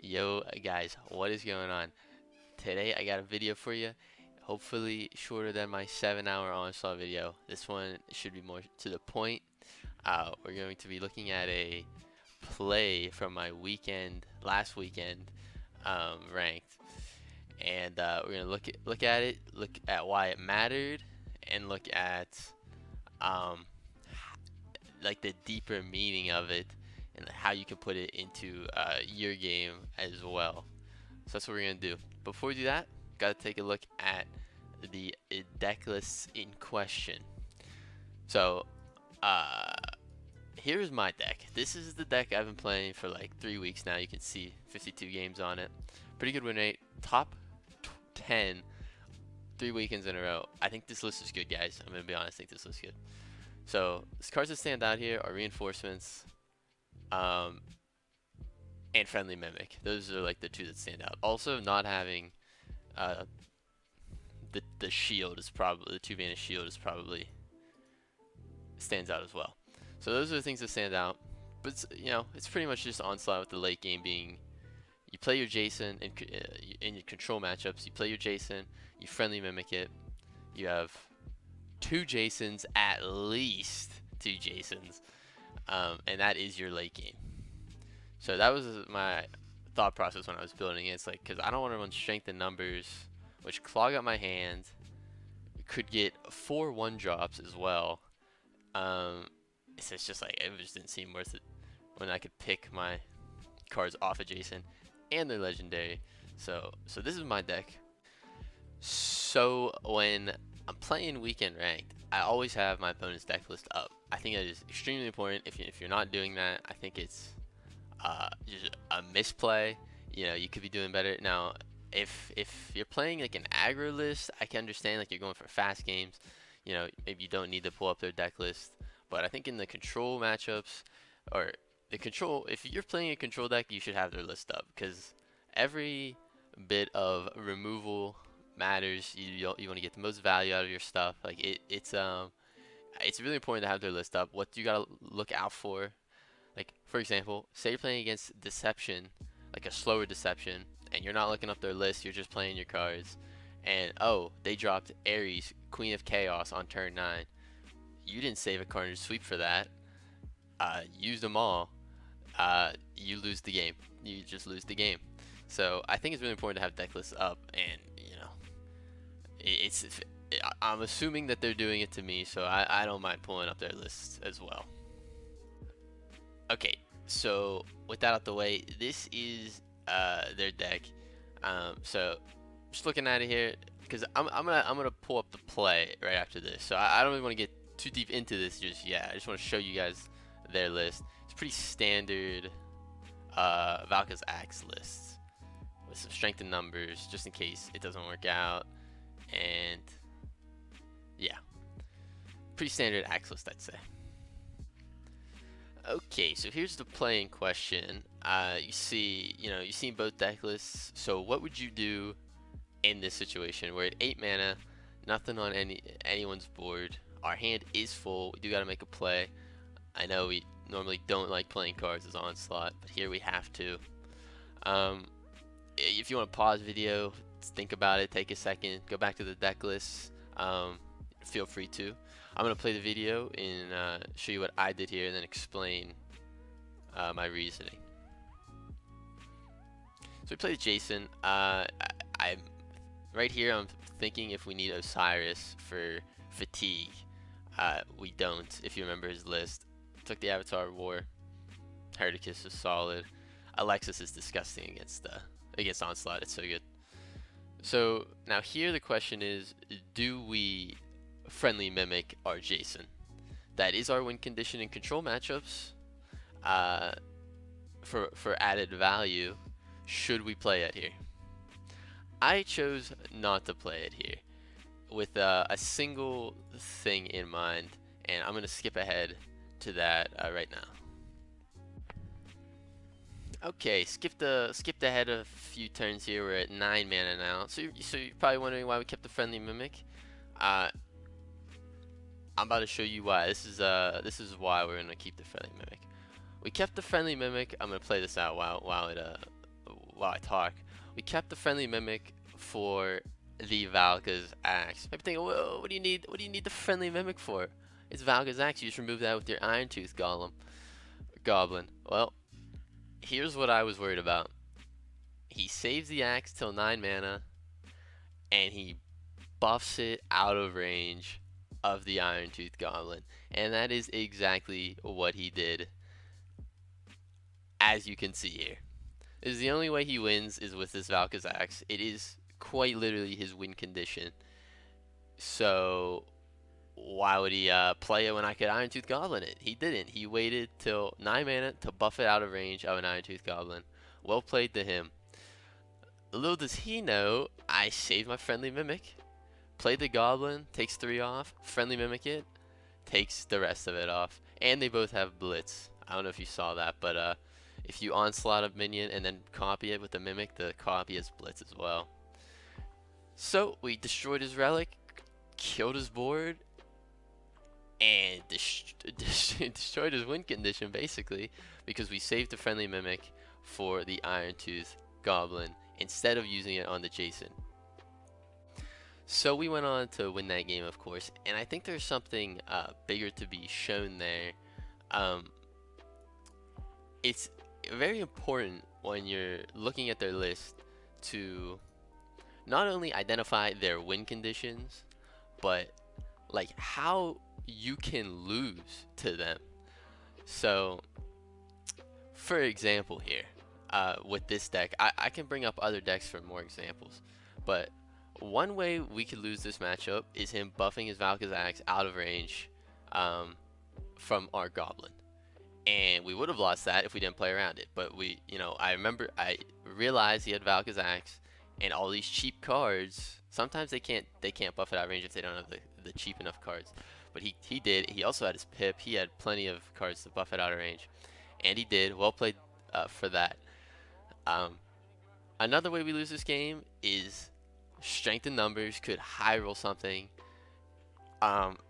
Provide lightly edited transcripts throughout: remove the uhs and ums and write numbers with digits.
Yo guys, what is going on? Today I got a video for you. Hopefully shorter than my 7-hour onslaught video. This one should be more to the point. We're going to be looking at a play from my last weekend, ranked, and we're gonna look at it, look at why it mattered, and look at um, like the deeper meaning of it and how you can put it into your game as well. So that's what we're gonna do. Before we do that, gotta take a look at the deck lists in question. So, uh, here's my deck. This is the deck I've been playing for like 3 weeks now. You can see 52 games on it. Pretty good win rate. Top 10, 3 weekends in a row. I think this list is good, guys. I'm gonna be honest. I think this list is good. So, the cards that stand out here are reinforcements, um, and friendly mimic. Those are like the two that stand out. Also, not having uh, the shield is probably the 2-mana shield is probably stands out as well. So those are the things that stand out. But it's pretty much just onslaught with the late game being you play your Jason in your control matchups. You play your Jason, you friendly mimic it. You have 2 Jasons, at least 2 Jasons, and that is your late game. So that was my thought process when I was building it. It's like, because I don't want to run strength in numbers, which clog up my hand. Could get 4 1-drops as well. It's just like, it just didn't seem worth it when I could pick my cards off of Jason and they're legendary. So this is my deck. So when I'm playing weekend ranked, I always have my opponent's deck list up. I think that is extremely important. If you're not doing that, I think it's just a misplay. You could be doing better. Now, if you're playing like an aggro list, I can understand, like, you're going for fast games. Maybe you don't need to pull up their deck list. But I think in the control matchups, or the control, if you're playing a control deck, you should have their list up, because every bit of removal matters. You want to get the most value out of your stuff. Like it's really important to have their list up. What do you gotta look out for? Like, for example, say you're playing against Deception, like a slower Deception, and you're not looking up their list, you're just playing your cards, and oh, they dropped Ares, Queen of Chaos on turn 9. You didn't save a card in your sweep for that. Use them all. You lose the game. You just lose the game. So I think it's really important to have deck lists up, and it's I'm assuming that they're doing it to me, so I don't mind pulling up their lists as well. Okay, so with that out the way, this is their deck. So just looking at it here, because I'm gonna pull up the play right after this. So I don't really want to get too deep into this just yet. I just want to show you guys their list. It's pretty standard Valka's Axe list with some strength in numbers just in case it doesn't work out, and yeah, pretty standard Axe list, I'd say. Okay, so here's the play in question. You've seen both deck lists. So what would you do in this situation? We're at 8 mana, nothing on anyone's board. Our hand is full. We do got to make a play. I know we normally don't like playing cards as onslaught, but here we have to. If you want to pause video, think about it, take a second, go back to the deck list. Feel free to. I'm gonna play the video and show you what I did here, and then explain my reasoning. So we played Jason. I'm right here. I'm thinking if we need Osiris for fatigue. We don't. If you remember his list, took the Avatar War. Herticus is solid. Alexis is disgusting against Onslaught. It's so good. So now here the question is, do we friendly mimic our Jason? That is our win condition in control matchups. For added value, should we play it here? I chose not to play it here with a single thing in mind, and I'm gonna skip ahead to that right now. Okay, skipped ahead a few turns here. We're at 9 mana now. So you're probably wondering why we kept the friendly mimic. I'm about to show you why. This is why we're gonna keep the friendly mimic. We kept the friendly mimic. I'm gonna play this out while while I talk. We kept the friendly mimic for the Valka's axe. Maybe thinking, whoa, what do you need? What do you need the friendly mimic for? It's Valka's axe. You just remove that with your Iron Tooth goblin. Well, here's what I was worried about. He saves the axe till 9 mana, and he buffs it out of range of the Iron Tooth Goblin. And that is exactly what he did, as you can see here. This is the only way he wins is with this Valka's axe. It is quite literally his win condition. So why would he play it when I could Iron Tooth Goblin it? He didn't. He waited till 9 mana to buff it out of range of an Iron Tooth Goblin. Well played to him. Little does he know, I saved my friendly mimic. Played the Goblin, takes 3 off. Friendly mimic it, takes the rest of it off. And they both have Blitz. I don't know if you saw that, but if you onslaught a minion and then copy it with the mimic, the copy is Blitz as well. So we destroyed his relic, killed his board, and destroyed his win condition basically, because we saved the friendly mimic for the Iron Tooth Goblin instead of using it on the Jason. So we went on to win that game, of course, and I think there's something bigger to be shown there. It's very important when you're looking at their list to not only identify their win conditions, but like how you can lose to them. So for example here, with this deck, I can bring up other decks for more examples, but one way we could lose this matchup is him buffing his Valka's axe out of range from our Goblin. And we would have lost that if we didn't play around it. But I realized he had Valka's axe and all these cheap cards. Sometimes they can't buff it out of range if they don't have the cheap enough cards. But he did. He also had his pip. He had plenty of cards to buff it out of range. And he did. Well played for that. Another way we lose this game is strength in numbers, could high roll something.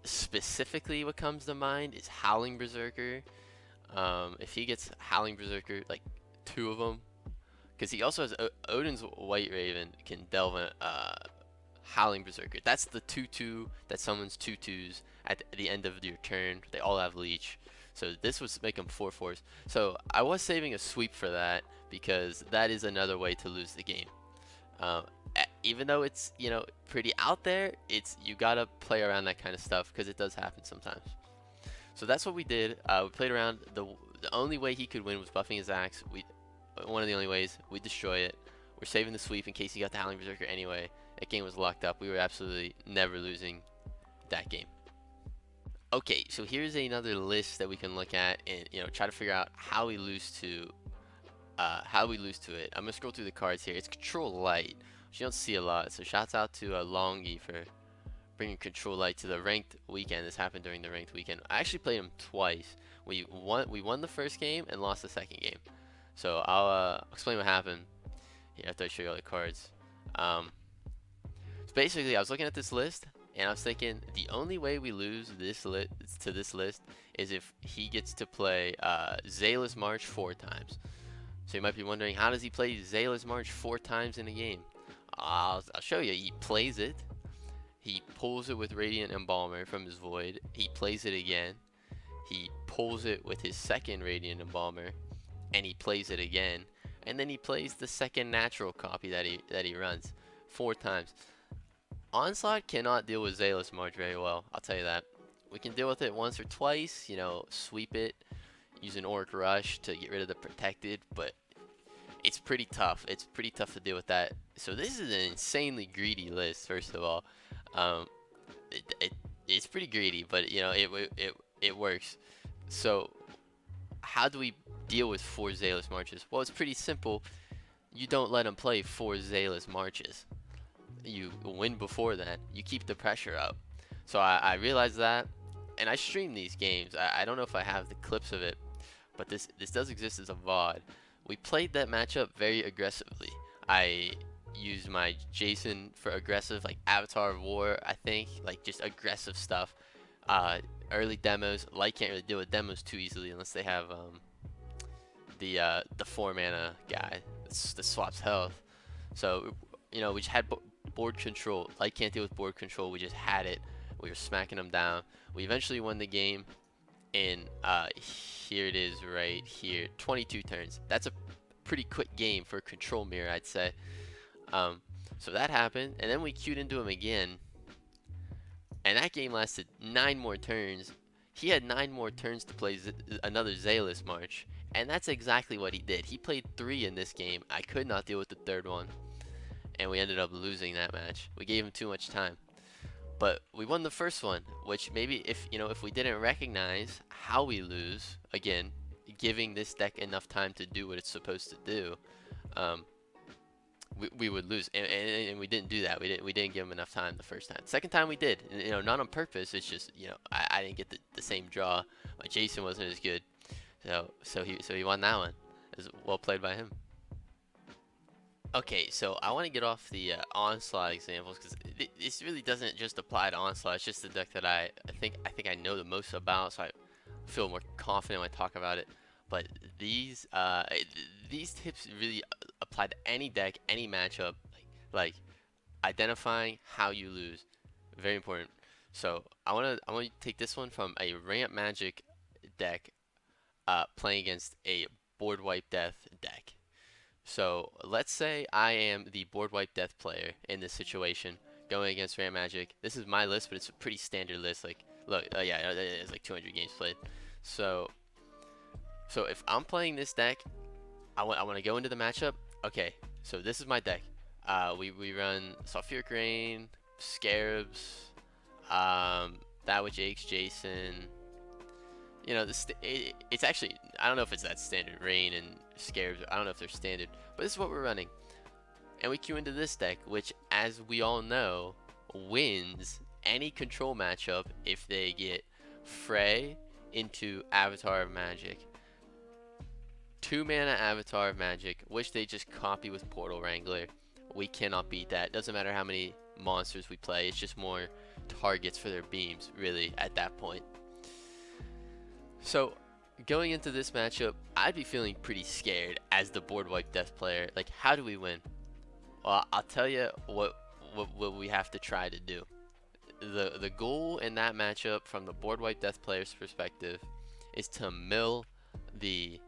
Specifically what comes to mind is Howling Berserker. If he gets Howling Berserker, like 2 of them, because he also has Odin's White Raven can delve in Howling Berserker. That's the 2/2 that summons 2/2s at the end of your turn. They all have leech, so this would make them 4/4s. So I was saving a sweep for that because that is another way to lose the game. Even though it's pretty out there, you gotta play around that kind of stuff because it does happen sometimes. So that's what we did. We played around. The only way he could win was buffing his axe. One of the only ways. We destroy it. We're saving the sweep in case he got the Howling Berserker anyway. That game was locked up. We were absolutely never losing that game. Okay, so here's another list that we can look at and try to figure out how we lose to it. I'm gonna scroll through the cards here. It's Control Light, which you don't see a lot. So shouts out to Longy for bringing Control Light to the ranked weekend. This happened during the ranked weekend. I actually played him twice. We won the first game and lost the second game. So I'll explain what happened here after I show you all the cards. So basically, I was looking at this list and I was thinking the only way we lose this list is if he gets to play Zayla's March 4 times. So you might be wondering, how does he play Zayla's March 4 times in a game? I'll show you. He plays it. He pulls it with Radiant Embalmer from his Void. He plays it again. He pulls it with his second Radiant Embalmer, and he plays it again. And then he plays the second natural copy that he runs 4 times. Onslaught cannot deal with Zayla's March very well. I'll tell you that. We can deal with it once or twice. Sweep it, use an Auric Rush to get rid of the protected, but it's pretty tough. It's pretty tough to deal with that. So this is an insanely greedy list. First of all. It's pretty greedy, but it works. So how do we deal with 4 Zayla's Marches? Well, it's pretty simple. You don't let him play 4 Zayla's Marches. You win before that. You keep the pressure up. So I realized that, and I stream these games. I don't know if I have the clips of it, but this does exist as a VOD. We played that matchup very aggressively. I used my Jason for aggressive, like Avatar of War, I think, like just aggressive stuff. Early demos, Light can't really deal with demos too easily unless they have the 4 mana guy that swaps health. So we just had board control. Light can't deal with board control. We just had it. We were smacking them down. We eventually won the game in here it is right here, 22 turns. That's a pretty quick game for a control mirror, I'd say. So that happened, and then we queued into him again, and that game lasted 9 more turns. He had 9 more turns to play another Zalis March, and that's exactly what he did. He played 3 in this game. I could not deal with the third one, and we ended up losing that match. We gave him too much time. But we won the first one, which maybe if we didn't recognize how we lose, again, giving this deck enough time to do what it's supposed to do, we would lose, and we didn't do that. We didn't give him enough time the first time. Second time we did, not on purpose. It's just I didn't get the same draw. My Jason wasn't as good, so he won that one. It was well played by him. Okay, so I want to get off the Onslaught examples because this really doesn't just apply to Onslaught. It's just the deck that I think I know the most about, so I feel more confident when I talk about it. But these tips really apply to any deck, any matchup, like identifying how you lose. Very important. So I want to take this one from a Ramp Magic deck playing against a board wipe death deck. So let's say I am the board wipe death player in this situation going against Ramp Magic. This is my list, but it's a pretty standard list. Like, look, yeah, it's like 200 games played. So if I'm playing this deck, I want to go into the matchup. Okay, so this is my deck. We run Sulfuric Rain, Scarabs, that which aches Jason. It's actually, I don't know if it's that standard. Rain and Scarabs, I don't know if they're standard, but this is what we're running. And we queue into this deck, which, as we all know, wins any control matchup if they get Frey into Avatar of Magic. 2 mana Avatar of Magic, which they just copy with Portal Wrangler. We cannot beat that. Doesn't matter how many monsters we play, it's just more targets for their beams, really, at that point. So, going into this matchup, I'd be feeling pretty scared as the board wipe death player. Like, how do we win? Well, I'll tell you what we have to try to do. The goal in that matchup from the board wipe death player's perspective is to mill the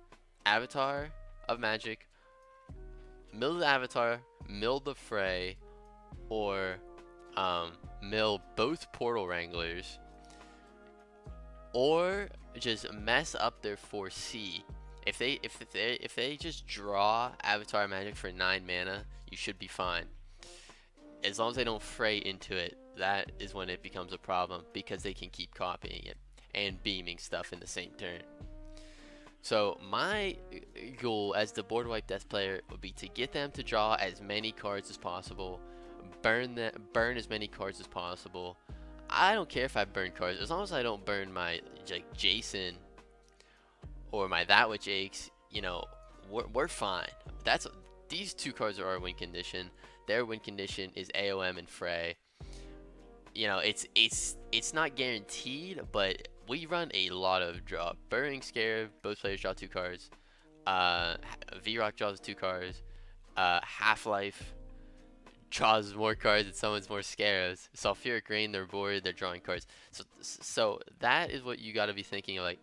Avatar of Magic, mill the Avatar, mill the Frey, or mill both Portal Wranglers, or just mess up their 4C. If they just draw Avatar Magic for 9 mana, you should be fine. As long as they don't Frey into it, that is when it becomes a problem, because they can keep copying it and beaming stuff in the same turn. So my goal as the board wipe death player would be to get them to draw as many cards as possible, burn as many cards as possible. I don't care if I burn cards, as long as I don't burn my Jason or my That Which Aches. We're fine. These 2 cards are our win condition. Their win condition is AOM and Frey. It's not guaranteed, but we run a lot of draw. Burning Scarab, both players draw 2 cards. V-Rock draws 2 cards. Half-Life draws more cards and summons more Scarabs. Sulfuric Rain, they're bored, they're drawing cards. So that is what you got to be thinking of, like,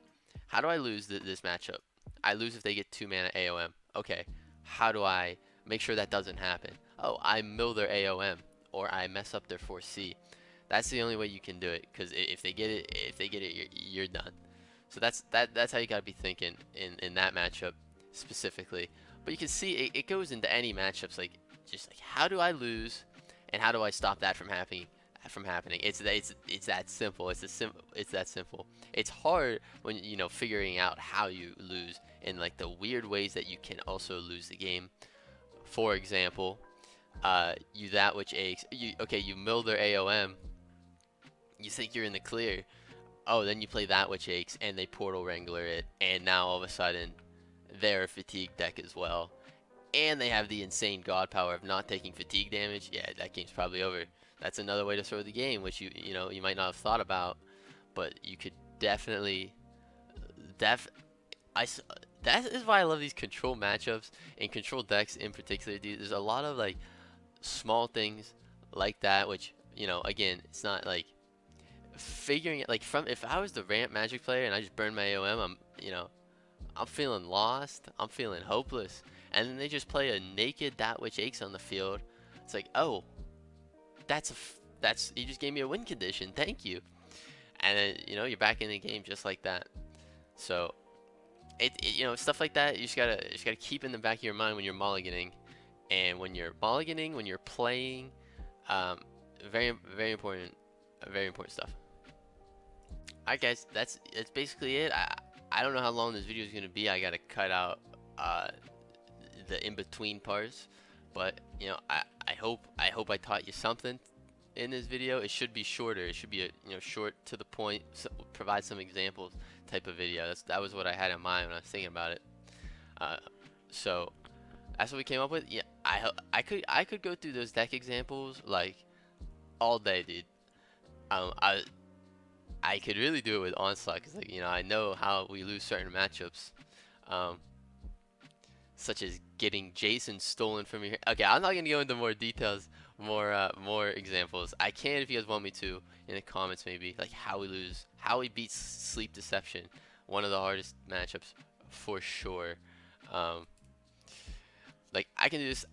how do I lose this matchup? I lose if they get 2 mana AOM. Okay, how do I make sure that doesn't happen? Oh, I mill their AOM, or I mess up their 4C. That's the only way you can do it, because if they get it, you're done. So that's how you gotta be thinking in that matchup specifically. But you can see it goes into any matchups, like how do I lose, and how do I stop that from happening? It's that simple. It's that simple. It's hard when figuring out how you lose, and like the weird ways that you can also lose the game. For example, you That Which Aches. You mill their AOM. You think you're in the clear. Oh, then you play That Which Aches, and they Portal Wrangler it, and now all of a sudden, they're a fatigue deck as well, and they have the insane god power of not taking fatigue damage. Yeah, that game's probably over. That's another way to throw the game, which you might not have thought about, but you could definitely that is why I love these control matchups and control decks in particular, dude. There's a lot of like small things like that, which again, it's not like figuring it like from if I was the ramp Magic player and I just burned my AOM, I'm feeling lost, I'm feeling hopeless, and then they just play a naked that which aches on the field. It's like, oh, that's you just gave me a win condition, thank you, and then you're back in the game just like that. So stuff like that you just gotta keep in the back of your mind when you're mulliganing, and when you're mulliganing, when you're playing, um, very important, very important stuff. Alright guys, that's basically it. I don't know how long this video is gonna be. I gotta cut out uh, the in between parts, but I hope I taught you something in this video. It should be shorter. It should be a short to the point, so provide some examples type of video. That was what I had in mind when I was thinking about it. Uh, so that's what we came up with. Yeah, I could go through those deck examples like all day, dude. I could really do it with Onslaught because like I know how we lose certain matchups. Um, Such as getting Jason stolen from your. Okay, I'm not gonna go into more details, more examples. I can if you guys want me to in the comments, maybe like how we lose, how we beat Sleep Deception, one of the hardest matchups for sure. Um, like I can do this.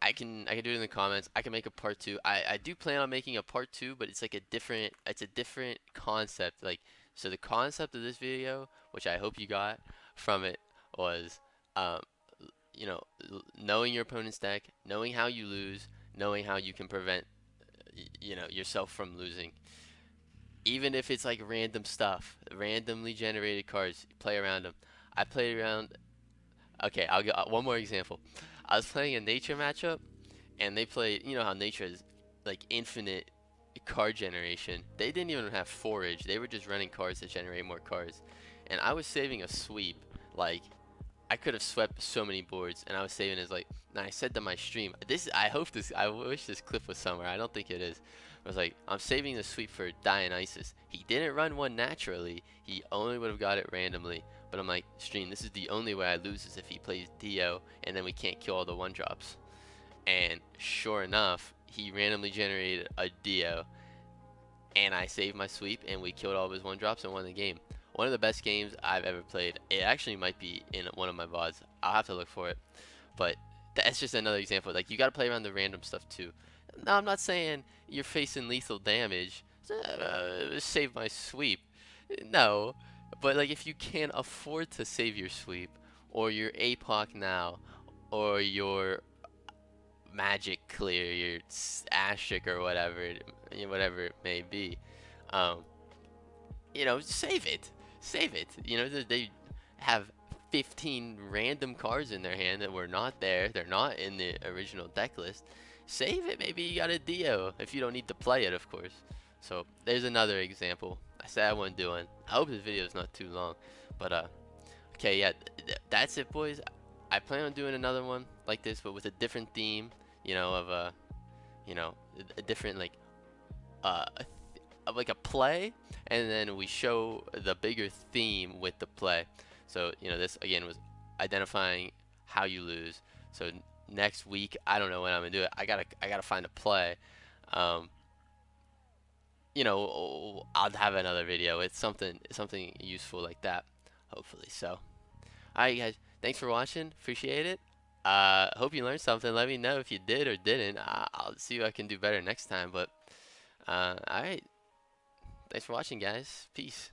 I can do it in the comments. I can make a part two. I do plan on making a part two, but it's like a different concept. Like so, the concept of this video, which I hope you got from it, was um, knowing your opponent's deck, knowing how you lose, knowing how you can prevent, yourself from losing. Even if it's like random stuff, randomly generated cards, play around them. I played around. Okay, I'll get one more example. I was playing a nature matchup, and they played. You know how nature is like infinite card generation. They didn't even have forage. They were just running cards to generate more cards, and I was saving a sweep like I could have swept so many boards, and I was saving as like. And I said to my stream, I wish this clip was somewhere. I don't think it is. I was like, I'm saving the sweep for Dionysus. He didn't run one naturally. He only would have got it randomly. But I'm like, stream, this is the only way I lose is if he plays Dio, and then we can't kill all the one drops. And sure enough, he randomly generated a Dio, and I saved my sweep, and we killed all of his one drops and won the game. One of the best games I've ever played. It actually might be in one of my VODs. I'll have to look for it. But that's just another example. Like, you gotta play around the random stuff too. Now, I'm not saying you're facing lethal damage. Save my sweep. No. But, like, if you can't afford to save your sweep, or your APOC now, or your magic clear, your asterisk or whatever it may be, um, save it. Save it. They have 15 random cards in their hand that were not there. They're not in the original deck list. Save it. Maybe you got a Dio if you don't need to play it, of course. So there's another example. I said I wouldn't do one. I hope this video is not too long. But okay, yeah, that's it, boys. I plan on doing another one like this, but with a different theme. Of a different uh, of like a play, and then we show the bigger theme with the play. So this again was identifying how you lose. So next week, I don't know when I'm gonna do it. I gotta find a play. Um, I'll have another video. It's something useful like that, hopefully. So, alright guys, thanks for watching. Appreciate it. Hope you learned something. Let me know if you did or didn't. I'll see what I can do better next time. But alright. Thanks for watching, guys. Peace.